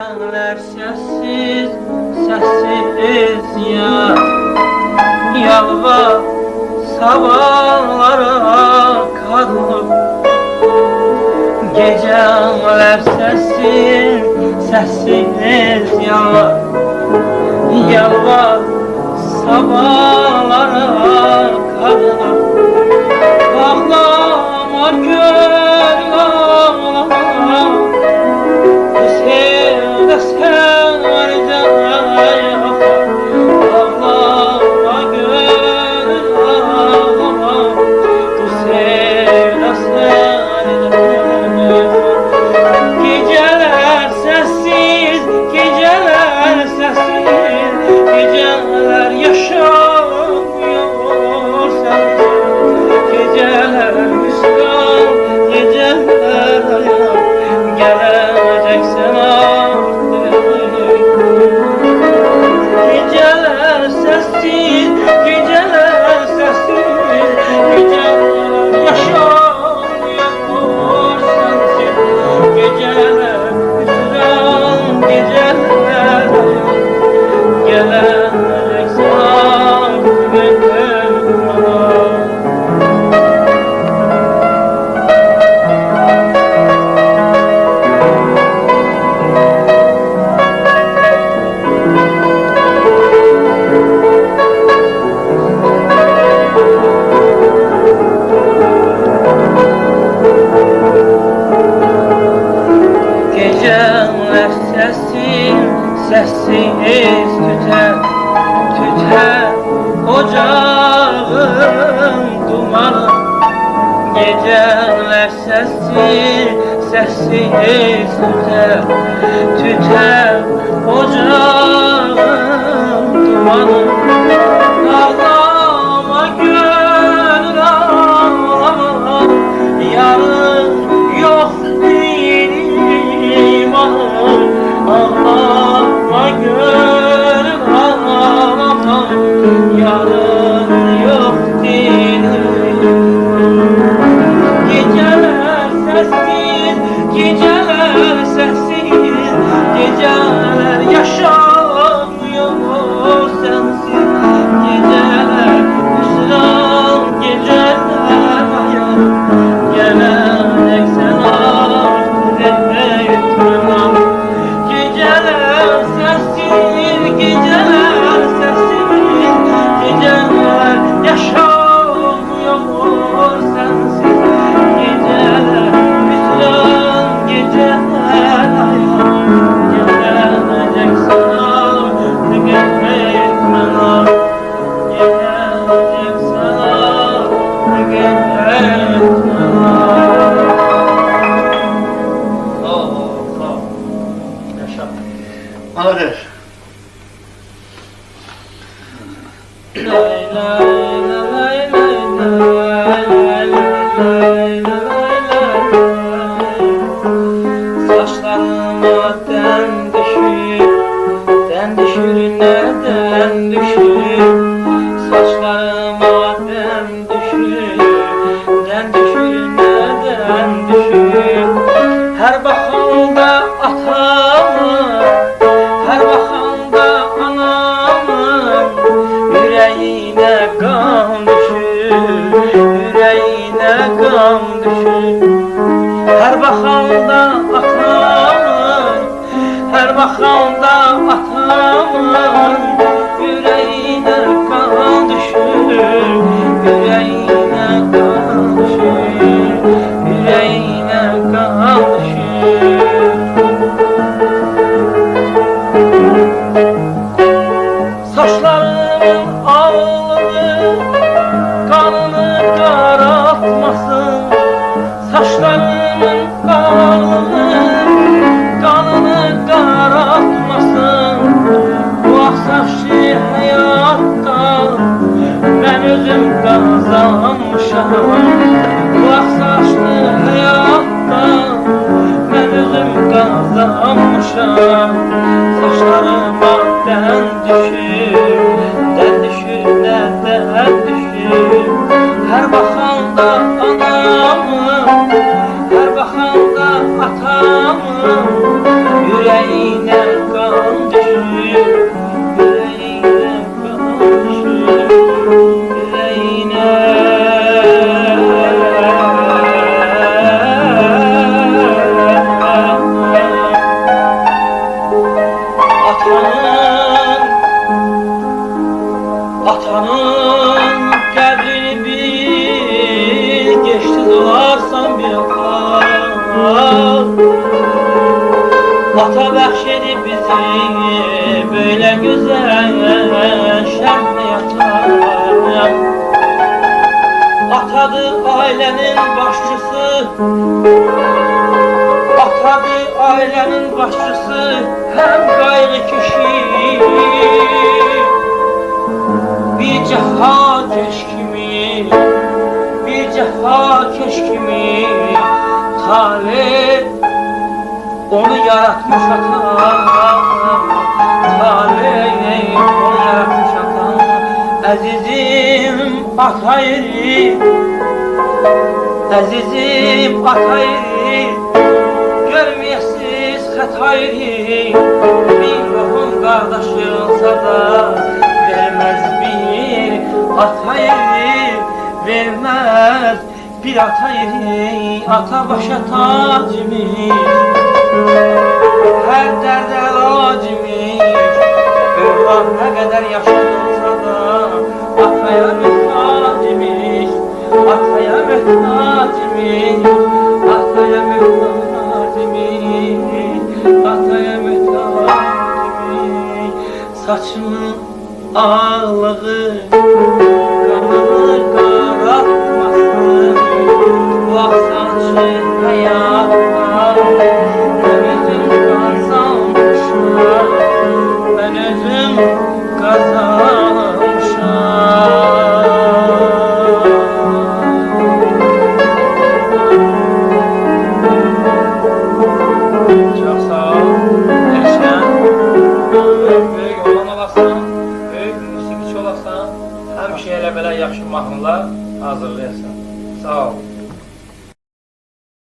Sessiz, sessiz ya yalvar sabahlara kalır. Geceler sessiz, sessiz yalvar sabahlara kalır. Ağlama gönül ağlama, bu sevda sende yok. Ağlama gönül ağlama, bu sevda sende yok. Geceler sessiz, geceler sessiz, geceler yaşamıyor sensiz. Geceler müslüm, geceler hayal, geleceksen artık. Geceler sessiz, geceler sessiz, geceler yaşamıyor sensiz. Geceler müslüm, geceler hayal, geleceksen artık. Geceler sessiz, sessiz tüter ocağın dumanı. Geceler sessiz, sessiz tüter ocağın dumanı. Ağlama gönül ağlama, yarın yok değilim ağır. Ağlama gönül ağlama, yarın yok değilim. Geceler sessiz, geceler sessiz, geceler yaşamıyor sensiz. Geceler müslüm, geceler hayal, geleceksen artık etmem. Geceler sessiz, geceler sessiz, geceler yaşamıyor sensiz. Geceler müslüm, geceler hayal, geleceksen artık etmem. Geleceksen artık etmem. Sağ ol. Yaşa. Hadi. Lay lay lay lay lay lay lay lay. Saçlarıma den düşür nereden düşür? Saçlarıma den düşür nereden düşür? Her bakanda atamın, her bakanda anamın yüreğine kan düşür, yüreğine kan düşür. Her bakanda atamın, her bakanda atamın yüreğine kan düşür, yüreğine kan düşür, yüreğine kan düşür. Saçlarımın ağını, kanını karartmasın. Saçlarımın ağını, kanını karartmasın. Bu aksaçlı hayatta ben özüm kazanmışam. Bu aksaçlı hayatta ben özüm kazanmışam. Saçlarıma den düşür, nereden düşür? Her bakanda anamın, her bakanda atamın yüreğine Ata bəxş edib bizi böyle güzel şəxsiyyətlər. Atadır ailenin başçısı, atadır ailenin başçısı, hem gayrı kişi. Bir ceha keşkimi, bir ceha keşkimi, Talih onu yaratmış ata, Talih onu yaratmış ata. Əzizim atayri, əzizim atayri, görməyəsiz xətayri. Bir ruhun qardaşınsa da verməz bir atayri, verməz bir atayri. Ata başa tacimiz, her dərdə əlacimiz. Övlad nə qədər yaşadılsa da ataya mühtacimiz, ataya mühtacimiz, ataya mühtacimiz, ataya mühtacimiz. Saçının ağlığı qanını qaratmasın, bu saçı həyatda mən özüm qazanmışam, mən özüm kazanmışam. Çok sağ ol. Eşen, böyük olan olasan, böyük musiqiçi olasan, həmişə elə belə yaxşı mahnılar hazırlayasan. Sağ ol.